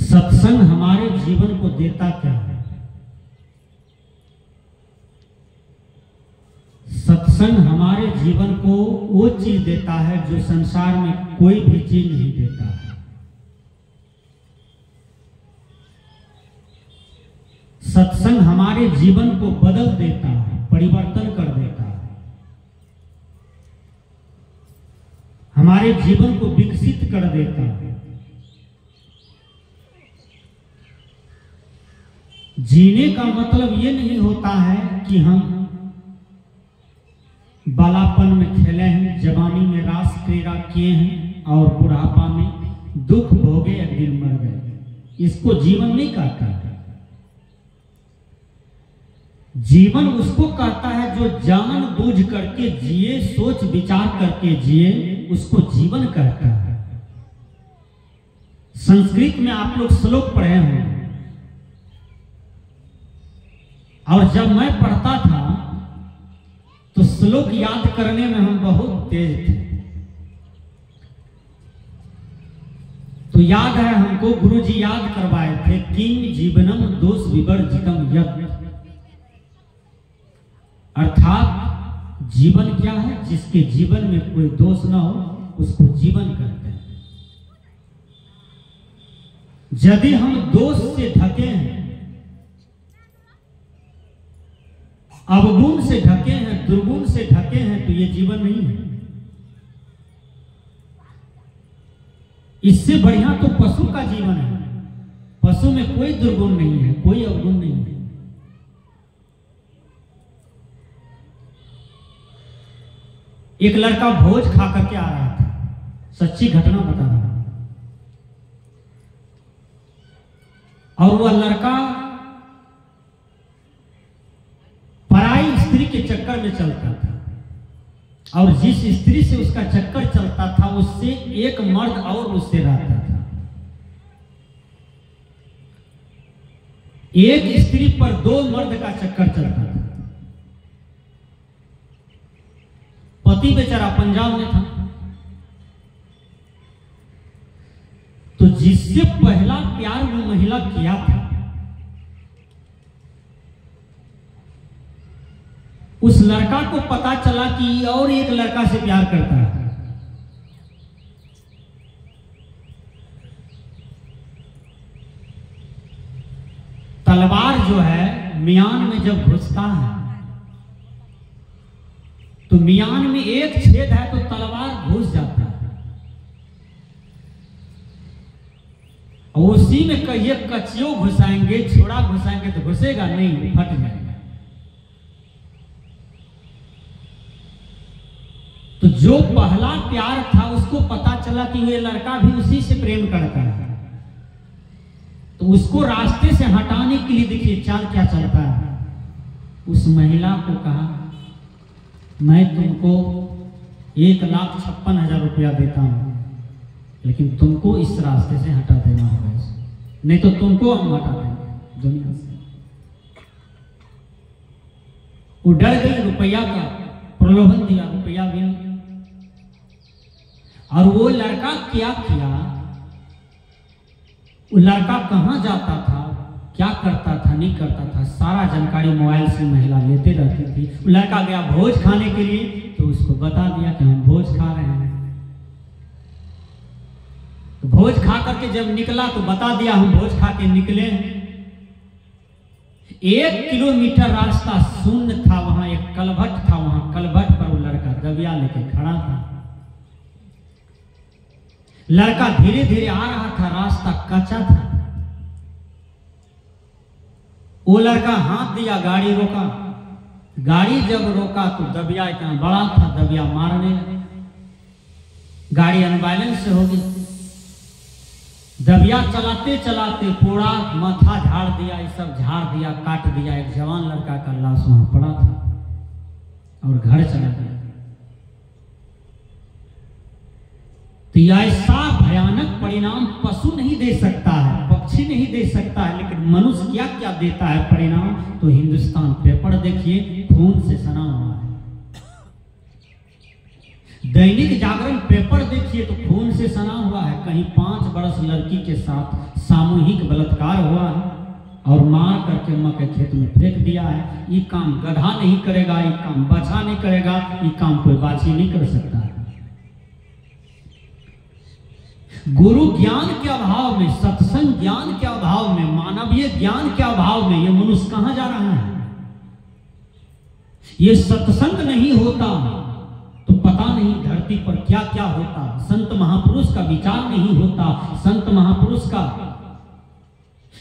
सत्संग हमारे जीवन को देता क्या है? सत्संग हमारे जीवन को वो चीज देता है जो संसार में कोई भी चीज नहीं देता है। सत्संग हमारे जीवन को बदल देता है, परिवर्तन कर देता है, हमारे जीवन को विकसित कर देता है। जीने का मतलब ये नहीं होता है कि हम बालापन में खेले हैं, जवानी में रास क्रीड़ा किए हैं और बुढ़ापा में दुख भोगे एक दिन मर गए। इसको जीवन नहीं कहता है। जीवन उसको कहता है जो जान बूझ करके जिए, सोच विचार करके जिए, उसको जीवन कहता है। संस्कृत में आप लोग श्लोक पढ़े होंगे, और जब मैं पढ़ता था तो श्लोक याद करने में हम बहुत तेज थे। तो याद है हमको गुरुजी याद करवाए थे, किम जीवनम दोष विवर्जितम यत्, अर्थात जीवन क्या है? जिसके जीवन में कोई दोष ना हो उसको जीवन कहते हैं। यदि हम दोष से ढके हैं, अवगुण से ढके हैं, दुर्गुण से ढके हैं, तो ये जीवन नहीं है। इससे बढ़िया तो पशु का जीवन है। पशु में कोई दुर्गुण नहीं है, कोई अवगुण नहीं है। एक लड़का भोज खा करके आ रहा था, सच्ची घटना बता रहा हूं, और वह लड़का पराई स्त्री के चक्कर में चलता था, और जिस स्त्री से उसका चक्कर चलता था उससे एक मर्द और उससे रहता था। एक स्त्री पर दो मर्द का चक्कर चलता था। पति बेचारा पंजाब में था, तो जिससे पहला प्यार वो महिला किया था, उस लड़का को पता चला कि और एक लड़का से प्यार करता है। तलवार जो है मियान में जब घुसता है तो मियान में एक छेद है तो तलवार घुस जाता है, और उसी में कहिए कचियो घुसाएंगे, छोड़ा घुसाएंगे तो घुसेगा नहीं, फट जाएगा। तो जो पहला प्यार था उसको पता चला कि ये लड़का भी उसी से प्रेम करता है, तो उसको रास्ते से हटाने के लिए देखिए चाल क्या चलता है। उस महिला को कहा, मैं तुमको 1,56,000 रुपया देता हूं, लेकिन तुमको इस रास्ते से हटा देना होगा, नहीं तो तुमको हम हटा देंगे दुनिया से। वो डर गई, रुपया का प्रलोभन दिया, रुपया भी। और वो लड़का क्या किया, वो लड़का कहां जाता था, क्या करता था, नहीं करता था, सारा जानकारी मोबाइल से महिला लेते रहती थी। वो लड़का गया भोज खाने के लिए तो उसको बता दिया कि हम भोज खा रहे हैं। तो भोज खा करके जब निकला तो बता दिया हम भोज खा के निकले। 1 किलोमीटर रास्ता शून्य था, वहां एक कलभट था, वहां कलभट पर वो लड़का दबिया लेके खड़ा था। लड़का धीरे धीरे आ रहा था, रास्ता कच्चा था। वो लड़का हाथ दिया, गाड़ी रोका। गाड़ी जब रोका तो दबिया इतना बड़ा था, दबिया मारने लगे, गाड़ी अनबैलेंस से हो गई। दबिया चलाते चलाते पूरा माथा झाड़ दिया, ये सब झाड़ दिया, काट दिया। एक जवान लड़का का लाश वहां पड़ा था और घर चला गया। तो ऐसा भयानक परिणाम पशु नहीं दे सकता है, पक्षी नहीं दे सकता है, लेकिन मनुष्य क्या क्या देता है परिणाम। तो हिंदुस्तान पेपर देखिए, खून से सना हुआ है। दैनिक जागरण पेपर देखिए तो खून से सना हुआ है, कहीं 5 वर्ष लड़की के साथ सामूहिक बलात्कार हुआ है और मार करके मक्का के खेत में फेंक दिया है। ये काम गधा नहीं करेगा, ये काम बच्चा नहीं करेगा, ये काम कोई बाछी नहीं कर सकता है। गुरु ज्ञान के अभाव में, सत्संग ज्ञान के अभाव में, मानवीय ज्ञान के अभाव में ये मनुष्य कहां जा रहा है? ये सत्संग नहीं होता तो पता नहीं धरती पर क्या क्या होता। संत महापुरुष का विचार नहीं होता, संत महापुरुष का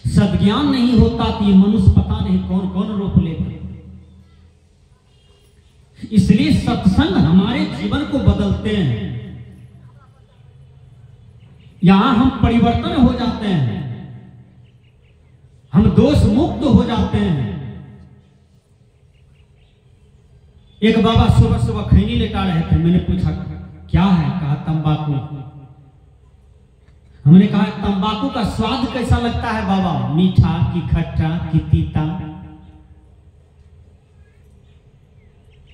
सद्ज्ञान नहीं होता तो ये मनुष्य पता नहीं कौन कौन रूप लेते। इसलिए सत्संग हमारे जीवन को बदलते हैं। यहां हम परिवर्तन हो जाते हैं, हम दोष मुक्त हो जाते हैं। एक बाबा सुबह सुबह खैनी लेकर आ रहे थे, मैंने पूछा क्या है? कहा तंबाकू। हमने कहा तंबाकू का स्वाद कैसा लगता है बाबा? मीठा कि खट्टा कि तीता?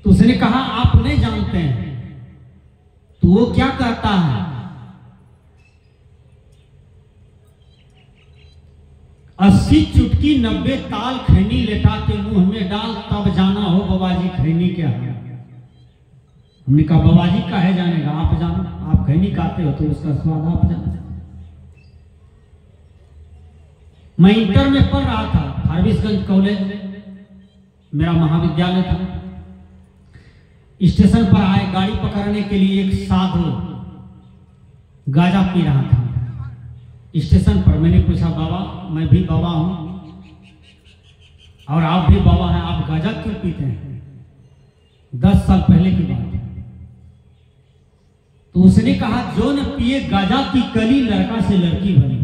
तो उसने कहा आप नहीं जानते हैं। तो वो क्या कहता है? 80 चुटकी 90 ताल खैनी लेटा के मुंह में डाल तब जाना हो बाबाजी खैनी क्या है। हमने कहा बाबाजी काहे जानेगा, आप जानो, आप खैनी खाते हो तो उसका स्वाद आप जानो। मैं इंटर में पढ़ रहा था, फारबिसगंज कॉलेज मेरा महाविद्यालय था। स्टेशन पर आए गाड़ी पकड़ने के लिए एक साधु गांजा पी रहा था स्टेशन पर। मैंने पूछा बाबा, मैं भी बाबा हूं और आप भी बाबा हैं, आप गांजा क्यों पीते हैं? 10 साल पहले की बात है। तो उसने कहा जो न पिए गांजा की कली लड़का से लड़की बनी।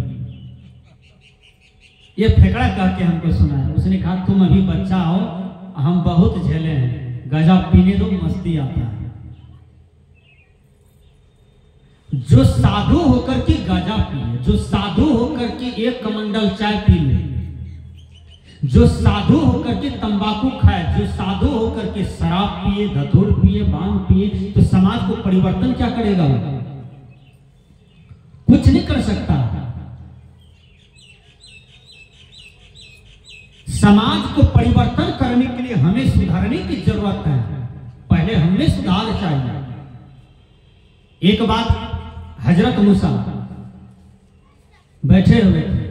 ये फेकड़ा कह के हमको सुना है। उसने कहा तुम अभी बच्चा हो, हम बहुत झेले हैं, गांजा पीने दो, मस्ती आता है। जो साधु होकर के गांजा पिए, जो साधु होकर के एक कमंडल चाय पी ले, जो साधु होकर के तंबाकू खाए, जो साधु होकर के शराब पिए, धतूर पिए, भांग पिए, तो समाज को परिवर्तन क्या करेगा? वो कुछ नहीं कर सकता। समाज को परिवर्तन करने के लिए हमें सुधारने की जरूरत है। पहले हमें सुधार चाहिए। एक बात, हजरत मूसा बैठे हुए थे,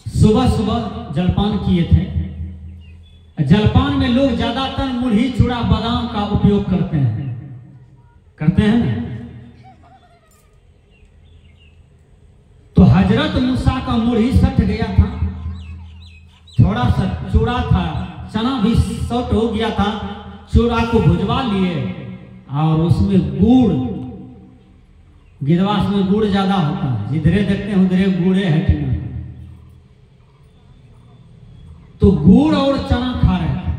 सुबह सुबह जलपान किए थे। जलपान में लोग ज्यादातर मुढ़ी, चूड़ा, बादाम का उपयोग करते हैं ना। तो हजरत मूसा का मुढ़ी सट गया था, थोड़ा सा चूड़ा था, चना भी सट हो गया था। चूड़ा को भुजवा लिए और उसमें गुड़, गिदवास में गुड़ ज्यादा होता है, जिधरे देखते हैं उधरे गुड़े है। तो गुड़ और चना खा रहे थे,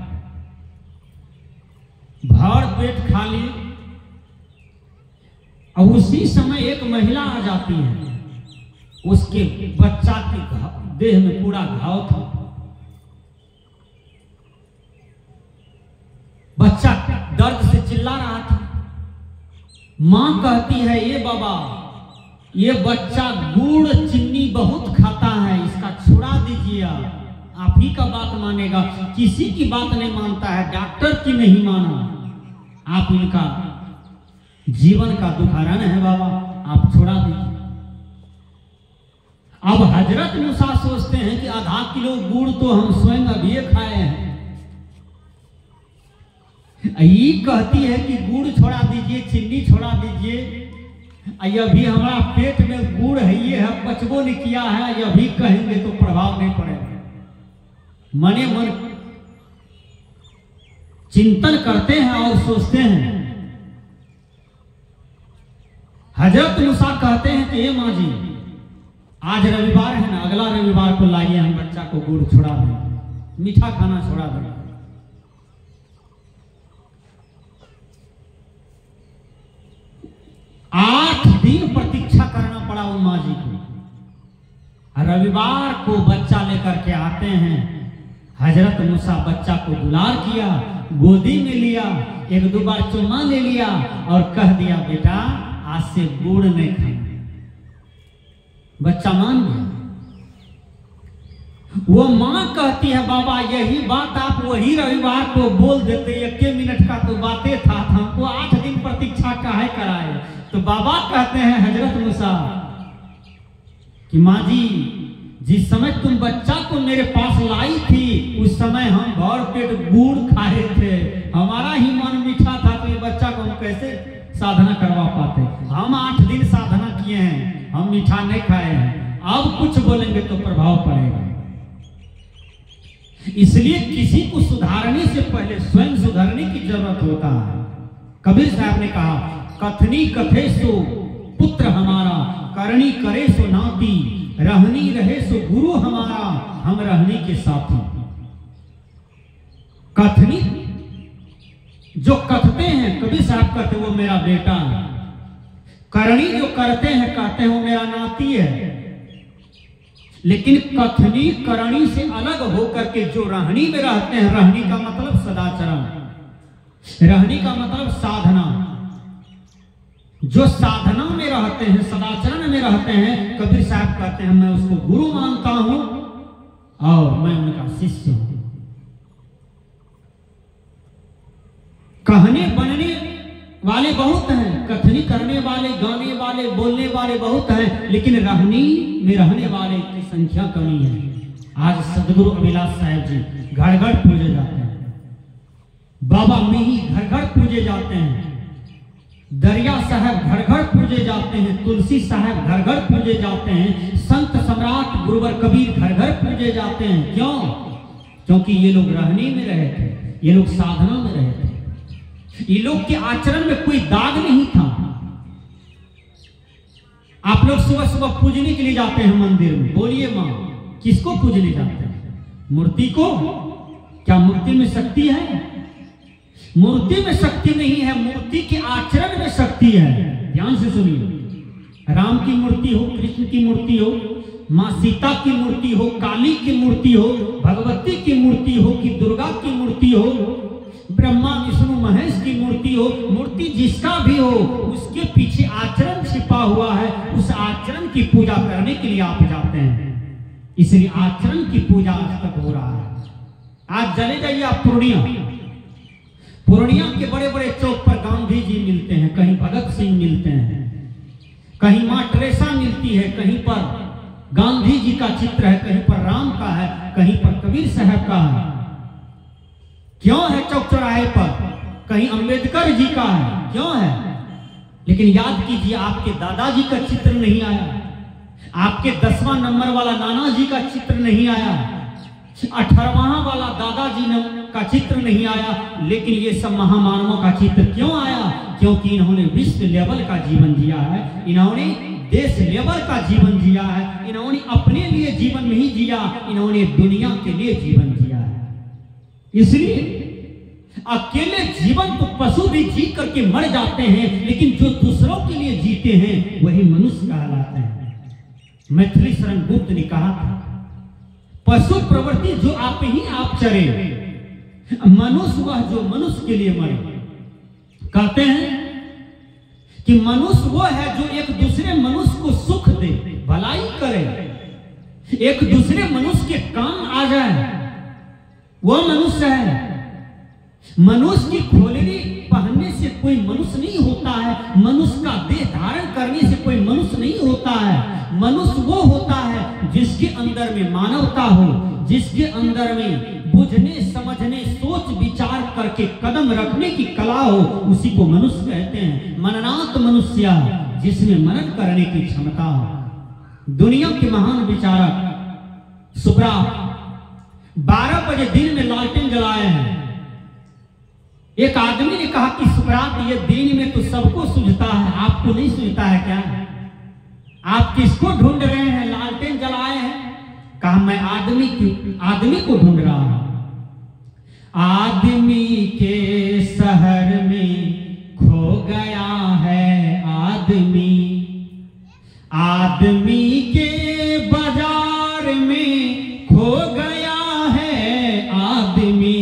भर पेट खा लिए। और उसी समय एक महिला आ जाती है, उसके बच्चा के देह में पूरा घाव था। बच्चा दर्द से चिल्ला रहा था। मां कहती है ये बाबा, ये बच्चा गुड़ चीनी बहुत खाता है, इसका छुड़ा दीजिए, आप ही का बात मानेगा, किसी की बात नहीं मानता है, डॉक्टर की नहीं माना, आप इनका जीवन का दुखहरण है बाबा, आप छुड़ा दीजिए। अब हजरत मूसा सोचते हैं कि आधा किलो गुड़ तो हम स्वयं अभी खाए हैं। ये कहती है कि गुड़ छोड़ा दीजिए, चीनी छोड़ा दीजिए, अभी हमारा पेट में गुड़ है, ये है, पचबो नहीं किया है, अभी कहेंगे तो प्रभाव नहीं पड़ेगा। मने मन चिंतन करते हैं और सोचते हैं। हजरत मूसा कहते हैं कि ये माँ जी, आज रविवार है ना, अगला रविवार को लाइए, हम बच्चा को गुड़ छुड़ा दें, मीठा खाना छोड़ा दें। 8 दिन प्रतीक्षा करना पड़ा उन माँ जी को। रविवार को बच्चा लेकर के आते हैं। हजरत मूसा बच्चा को दुलार किया गोदी में लिया, एक दो बार चुम्मा ले लिया और कह दिया बेटा आज से गुड़ नहीं खाना। बच्चा मान गया। वो मां कहती है बाबा यही बात आप वही रविवार को बोल देते, 1 मिनट का तो बातें था, हमको 8 दिन प्रतीक्षा काहे कराए। तो बाबा कहते हैं हजरत मूसा कि माँ जी जिस समय तुम बच्चा को मेरे पास लाई थी उस समय हम भर पेट गुड़ खाए थे, हमारा ही मन मीठा था, तो ये बच्चा को हम कैसे साधना करवा पाते। हम 8 दिन साधना किए हैं, हम मीठा नहीं खाए हैं, अब कुछ बोलेंगे तो प्रभाव पड़ेगा। इसलिए किसी को सुधारने से पहले स्वयं सुधरने की जरूरत होता है। कबीर साहब ने कहा कथनी कथे सो पुत्र हमारा, करनी करे सो नाती, रहनी रहे सो गुरु हमारा, हम रहने के साथी। कथनी जो कथते हैं कबीर साहब कहते वो मेरा बेटा है, करनी जो करते हैं कहते हैं वो मेरा नाती है। लेकिन कथनी करणी से अलग होकर के जो रहनी में रहते हैं, रहनी का मतलब सदाचरण, रहनी का मतलब साधना, जो साधना में रहते हैं सदाचरण में रहते हैं, कबीर साहब कहते हैं मैं उसको गुरु मानता हूं और मैं उनका शिष्य हूं। कहने बनने वाले बहुत हैं, कथनी करने वाले, गाने वाले, बोलने वाले बहुत हैं, लेकिन रहनी में रहने वाले की संख्या कमी है। आज सदगुरु अभिलाष साहब जी घर घर पूजे जाते हैं, बाबा मिही घर घर पूजे जाते हैं, दरिया साहब घर घर पूजे जाते हैं, तुलसी साहब घर घर पूजे जाते हैं, संत सम्राट गुरुवर कबीर घर घर पूजे जाते हैं। क्यों? क्योंकि ये लोग रहने में रहे थे, ये लोग साधना में रहे थे, ये लोग के आचरण में कोई दाग नहीं था। आप लोग सुबह सुबह पूजने के लिए जाते हैं मंदिर में, बोलिए मां किसको पूजने जाते हैं? मूर्ति को? क्या मूर्ति में शक्ति है? मूर्ति में शक्ति नहीं है, मूर्ति के आचरण में शक्ति है। ध्यान से सुनिए, राम की मूर्ति हो, कृष्ण की मूर्ति हो, मां सीता की मूर्ति हो, काली की मूर्ति हो, भगवती की मूर्ति हो कि दुर्गा की मूर्ति हो, ब्रह्मा विष्णु महेश की मूर्ति हो, मूर्ति जिसका भी हो उसके पीछे आचरण छिपा हुआ है। उस आचरण की पूजा करने के लिए आप जाते हैं, इसलिए आचरण की पूजा आज तक हो रहा है। आज चले जाइए आप पूर्णिया के बड़े बड़े चौक पर गांधी जी मिलते हैं, कहीं भगत सिंह मिलते हैं, कहीं मां टेरेसा मिलती है, कहीं पर गांधी जी का चित्र है, कहीं पर राम का है, कहीं पर कबीर साहब का है। क्यों है चौक चौराहे पर? कहीं अंबेडकर जी का है, क्यों है? लेकिन याद कीजिए आपके दादाजी का चित्र नहीं आया, आपके 10वां नंबर वाला नाना जी का चित्र नहीं आया, 18वां वाला दादाजी का चित्र नहीं आया, लेकिन ये सब महामानवों का चित्र क्यों आया? क्योंकि इन्होंने विश्व लेवल का जीवन जिया है, इन्होंने देश लेवल का जीवन जिया है, इन्होंने अपने लिए जीवन नहीं जिया, इन्होंने दुनिया के लिए जीवन जिया है। इसलिए अकेले जीवन तो पशु भी जी करके मर जाते हैं, लेकिन जो दूसरों के लिए जीते हैं वही मनुष्य कहलाते हैं। मैथिली शरण गुप्त ने कहा था पशु प्रवृत्ति जो आप ही आप चरे, मनुष्य वह जो मनुष्य के लिए मरे। कहते हैं कि मनुष्य वो है जो एक दूसरे मनुष्य को सुख दे, भलाई करे, एक दूसरे मनुष्य के काम आ जाए, वो मनुष्य है। मनुष्य की खोलनी पहनने से कोई मनुष्य नहीं होता है, मनुष्य का देह धारण करने से कोई मनुष्य नहीं होता है। मनुष्य वो होता है जिसके अंदर में मानवता हो, जिसके अंदर में बुझने समझने सोच विचार करके कदम रखने की कला हो, उसी को मनुष्य कहते हैं। मननात मनुष्य, जिसमें मनन करने की क्षमता हो। दुनिया के महान विचारक सुकरात 12 बजे दिन में लालटेन जलाए हैं। एक आदमी ने कहा कि सुकरात ये दिन में तो सबको सूझता है, आपको नहीं सूझता है क्या? आप किसको ढूंढ रहे हैं? लालटेन जलाए हैं। कहा मैं आदमी को ढूंढ रहा हूं। आदमी के शहर में खो गया है आदमी, आदमी के बाजार में खो गया है आदमी,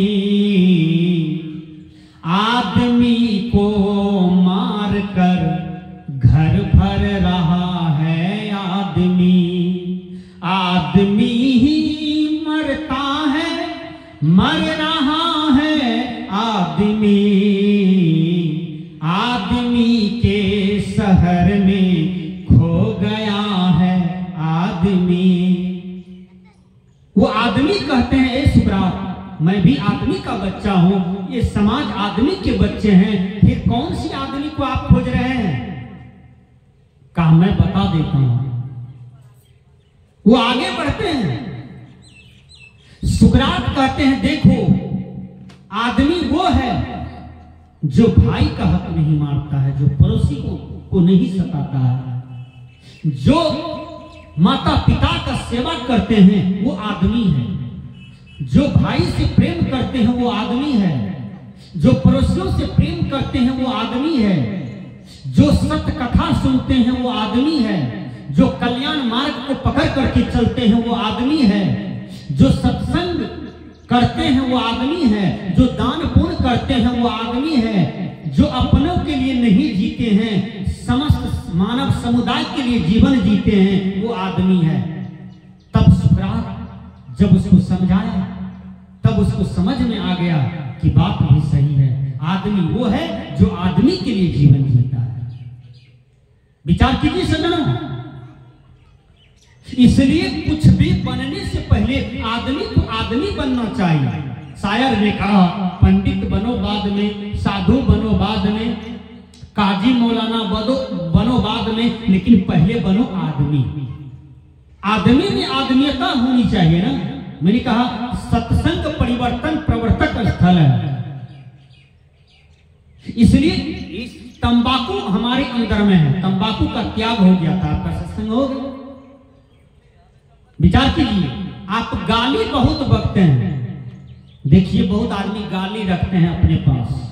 आदमी ही मरता है, मर रहा है आदमी, आदमी के शहर में खो गया है आदमी। वो आदमी कहते हैं ए सुब्रात, मैं भी आदमी का बच्चा हूं, ये समाज आदमी के बच्चे हैं, फिर कौन सी आदमी को आप खोज रहे हैं? कहा मैं बता देता हूं। वो आगे बढ़ते हैं, सुकरात कहते हैं देखो आदमी वो है जो भाई का हक नहीं मारता है, जो पड़ोसी को नहीं सताता है, जो माता पिता का सेवा करते हैं वो आदमी है, जो भाई से प्रेम करते हैं वो आदमी है, जो पड़ोसियों से प्रेम करते हैं वो आदमी है, जो सत्य कथा सुनते हैं वो आदमी है, जो कल्याण मार्ग को पकड़ करके चलते हैं वो आदमी है, जो सत्संग करते हैं वो आदमी है, जो दान पुण्य करते हैं वो आदमी है, जो अपनों के लिए नहीं जीते हैं, समस्त मानव समुदाय के लिए जीवन जीते हैं वो आदमी है। तब सुकरात जब उसको समझाया तब उसको समझ में आ गया कि बात भी सही है, आदमी वो है जो आदमी के लिए जीवन जीता है। विचार कीजिए सज्जनों, इसलिए कुछ भी बनने से पहले आदमी को आदमी बनना चाहिए। शायर ने कहा पंडित बनो बाद में, साधु बनो बाद में, काजी मौलाना बनो बाद में, लेकिन पहले बनो आदमी। आदमी में आदमीयता होनी चाहिए ना। मैंने कहा सत्संग परिवर्तन प्रवर्तक स्थल है, इसलिए इस तंबाकू हमारे अंदर में है, तंबाकू का त्याग हो गया था, आपका सत्संग हो गया। विचार कीजिए, आप गाली बहुत बकते हैं, देखिए बहुत आदमी गाली रखते हैं अपने पास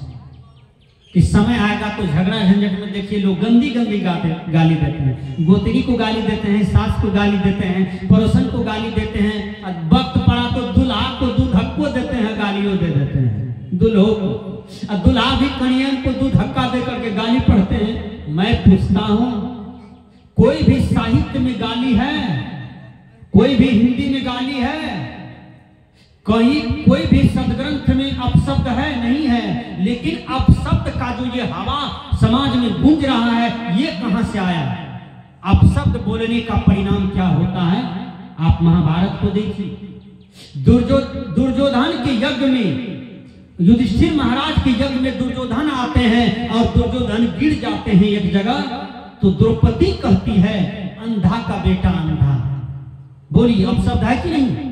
कि समय आएगा तो झगड़ा झंझट में देखिए लोग गंदी गंदी गाली देते हैं, गोतरी को गाली देते हैं, सास को गाली देते हैं, पड़ोसन को गाली देते हैं, वक्त पड़ा तो दुल्हा को दूध हक्को देते हैं, गालियों दे देते हैं दुल्हों को, दुल्हा भी कनियन को दूध हक्का दे करके गाली पढ़ते हैं। मैं पूछता हूं कोई भी साहित्य में गाली है, कोई भी हिंदी में गाली है, कहीं कोई भी सदग्रंथ में अपशब्द है? नहीं है। लेकिन अपशब्द का जो ये हवा समाज में गूंज रहा है ये कहां से आया? अपशब्द बोलने का परिणाम क्या होता है? आप महाभारत को देखिए, दुर्योधन के यज्ञ में, युधिष्ठिर महाराज के यज्ञ में दुर्योधन आते हैं और दुर्योधन गिर जाते हैं एक जगह, तो द्रौपदी कहती है अंधा का बेटा अंधा। बोलिए अपशब्द है कि नहीं?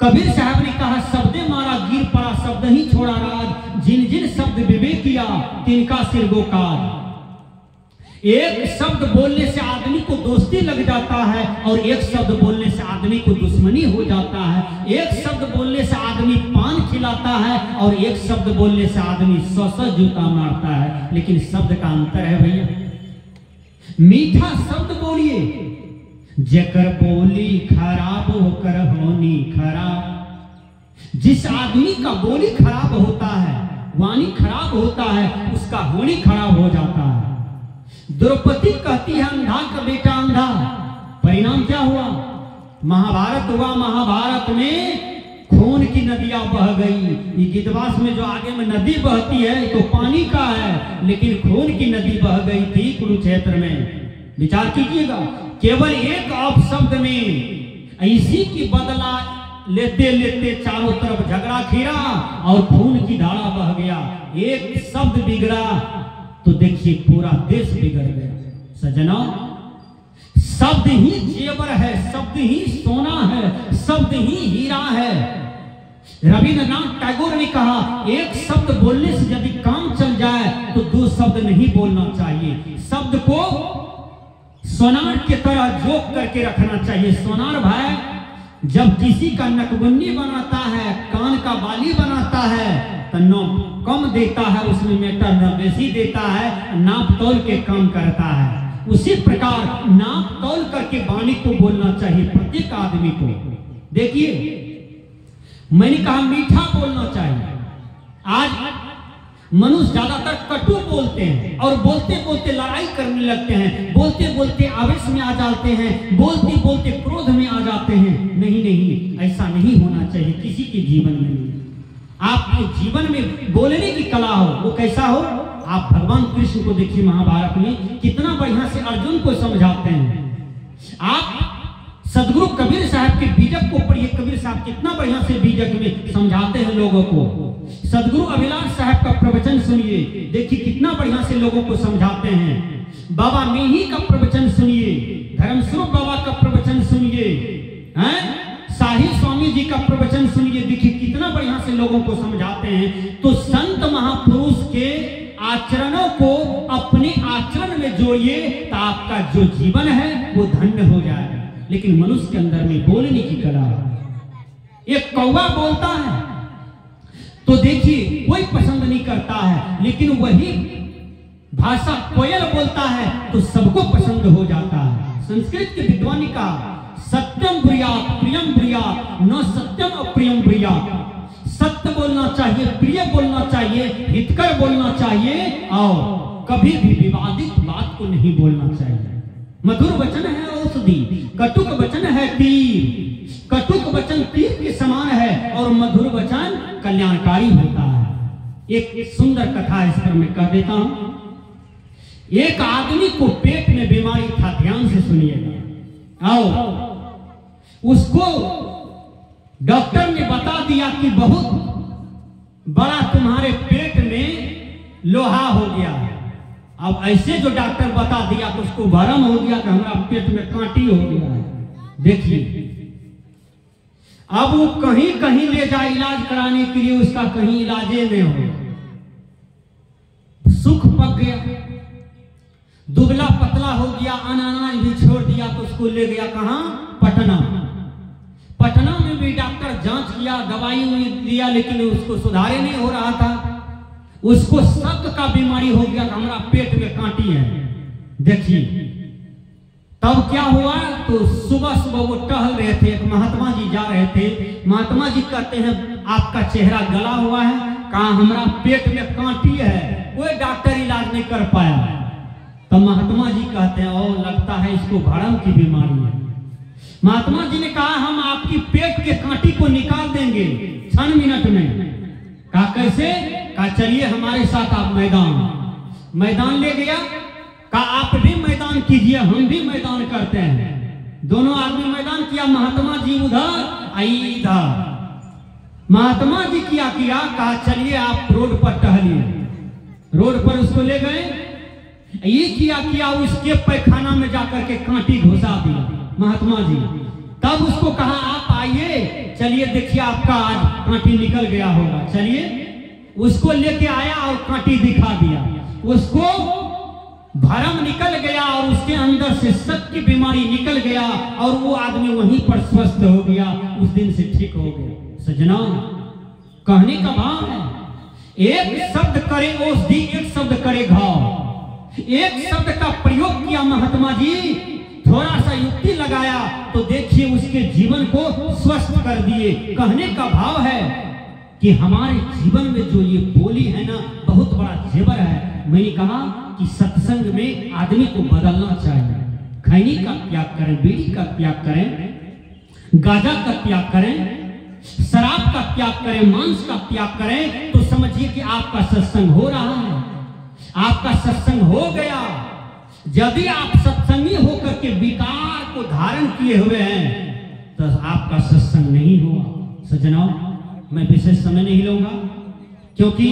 कबीर साहब ने कहा शब्दे मारा गिर पड़ा, शब्द ही छोड़ा राज, जिन जिन शब्द विवेक किया तिनका सिर गोकार। एक शब्द बोलने से आदमी को दोस्ती लग जाता है और एक शब्द बोलने से आदमी को दुश्मनी हो जाता है। एक शब्द बोलने से आदमी पान खिलाता है और एक शब्द बोलने से आदमी 100 जूता मारता है। लेकिन शब्द का अंतर है भैया। मीठा शब्द बोलिए, जेकर बोली खराब होकर होनी खराब। जिस आदमी का बोली खराब होता है, वाणी खराब होता है, उसका होनी खराब हो जाता है। द्रौपदी कहती है अंधा का बेटा अंधा, परिणाम क्या हुआ? महाभारत हुआ। महाभारत में खून की नदियां बह गई। गीतवास में जो आगे में नदी बहती है तो पानी का है, लेकिन खून की नदी बह गई थी कुरुक्षेत्र में। विचार कीजिएगा, केवल एक अपशब्द में इसी की बदला लेते लेते चारों तरफ झगड़ा खीरा और खून की धारा बह गया। एक शब्द बिगड़ा तो देखिए पूरा देश बिगड़ गया। सज्जनों, शब्द ही जेवर है, शब्द ही सोना है, शब्द ही हीरा है। रविन्द्रनाथ टैगोर ने कहा एक शब्द बोलने से यदि काम चल जाए तो 2 शब्द नहीं बोलना चाहिए। शब्द को सोनार की तरह जोक करके रखना चाहिए। सोनार भाई जब किसी का नकबुन्नी बनाता है, कान का बाली बनाता है तो न कम देता है, उसमें मेटर न बेसी देता है, नाप तोल के काम करता है। उसी प्रकार नाप तोल करके वाणी को बोलना चाहिए प्रत्येक आदमी को। देखिए मैंने कहा मीठा बोलना चाहिए। आज मनुष्य ज्यादातर कटु बोलते हैं और बोलते बोलते लड़ाई करने लगते हैं, बोलते बोलते आवेश में आ जाते हैं, बोलते बोलते क्रोध में आ जाते हैं। नहीं नहीं, ऐसा नहीं होना चाहिए किसी के जीवन में। आपके जीवन में बोलने की कला हो, वो कैसा हो? आप भगवान कृष्ण को देखिए, महाभारत में कितना बढ़िया से अर्जुन को समझाते हैं। आप सदगुरु कबीर साहब के बीजक को पढ़िए, कबीर साहब कितना बढ़िया से बीजक में समझाते हैं लोगों को। सदगुरु अभिलाष साहब का प्रवचन सुनिए, देखिए कितना बढ़िया से लोगों को समझाते हैं। बाबा मेही का प्रवचन सुनिए, धर्मस्वरूप बाबा का प्रवचन सुनिए, हैं शाही स्वामी जी का प्रवचन सुनिए, देखिए कितना बढ़िया से लोगों को समझाते हैं। तो संत महापुरुष के आचरणों को अपने आचरण में जोड़िए तो आपका जो जीवन है वो धन्य हो जाएगा। लेकिन मनुष्य के अंदर में बोलने की कला, एक कौवा बोलता है तो देखिए कोई पसंद नहीं करता है, लेकिन वही भाषा कोयल बोलता है तो सबको पसंद हो जाता है। संस्कृत के विद्वान ने कहा सत्यम ब्रूयात् प्रियम ब्रूयात् न सत्यम अप्रियम ब्रूयात्। सत्य बोलना चाहिए, प्रिय बोलना चाहिए, हितकर बोलना चाहिए और कभी भी विवादित बात को नहीं बोलना चाहिए। मधुर वचन है औषधि, कटुक वचन है तीर। कटुक वचन तीर के समान है और मधुर वचन कल्याणकारी होता है। एक सुंदर कथा इस पर मैं कह देता हूं। एक आदमी को पेट में बीमारी था, ध्यान से सुनिएगा। आओ, उसको डॉक्टर ने बता दिया कि बहुत बड़ा तुम्हारे पेट में लोहा हो गया है। अब ऐसे जो डॉक्टर बता दिया तो उसको भरम हो गया कि हमारा पेट में कांटी हो गया है। देखिए अब वो कहीं कहीं ले जाए इलाज कराने के लिए, उसका कहीं इलाजे में हो। सुख पक गया, दुबला पतला हो गया, अनाज भी छोड़ दिया तो उसको ले गया कहां? पटना। पटना में भी डॉक्टर जांच किया, दवाई दिया, लेकिन उसको सुधारे नहीं हो रहा था। उसको शक का बीमारी हो गया, हमारा पेट में कांटी है। देखिए तब क्या हुआ, तो सुबह सुबह वो टहल रहे थे, एक महात्मा जी जा रहे थे। महात्मा जी कहते हैं आपका चेहरा गला हुआ है, कहा हमारा पेट में कांटी है। कोई डॉक्टर इलाज नहीं कर पाया। तब महात्मा जी कहते हैं ओ लगता है इसको भरम की बीमारी है। महात्मा जी ने कहा हम आपकी पेट के कांटी को निकाल देंगे 6 मिनट में। कहा कैसे? कहा चलिए हमारे साथ आप मैदान ले गया। कहा आप भी मैदान कीजिए, हम भी मैदान करते हैं। दोनों आदमी मैदान किया, महात्मा जी उधर आई इधर। महात्मा जी किया कहा चलिए आप रोड पर टहलिए। रोड पर उसको ले गए, ये किया उसके पैखाना में जाकर के कांटी घुसा दिया महात्मा जी। तब उसको कहा आप आइए, चलिए देखिए आपका आज कांटी निकल गया होगा। चलिए उसको लेके आया और कांटी दिखा दिया। उसको भरम निकल गया और उसके अंदर से शक की बीमारी निकल गया और वो आदमी वहीं पर स्वस्थ हो गया, उस दिन से ठीक हो गया। सजना कहने का भाव है, एक शब्द करे औषधि, एक शब्द करे घाव। एक शब्द का प्रयोग किया महात्मा जी, थोड़ा सा युक्ति लगाया तो देखिए उसके जीवन को स्वस्थ कर दिए। कहने का भाव है कि हमारे जीवन में जो ये बोली है ना, बहुत बड़ा जेवर है। मैंने कहा कि सत्संग में आदमी को बदलना चाहिए। खैनी का त्याग करें, बीड़ी का त्याग करें, गांजा का त्याग करें, शराब का त्याग करें, मांस का त्याग करें, तो समझिए कि आपका सत्संग हो रहा है, आपका सत्संग हो गया। यदि आप सत्संगी होकर के विकार को धारण किए हुए हैं तो आपका सत्संग नहीं हुआ। सज्जनों मैं विशेष समय नहीं लूंगा क्योंकि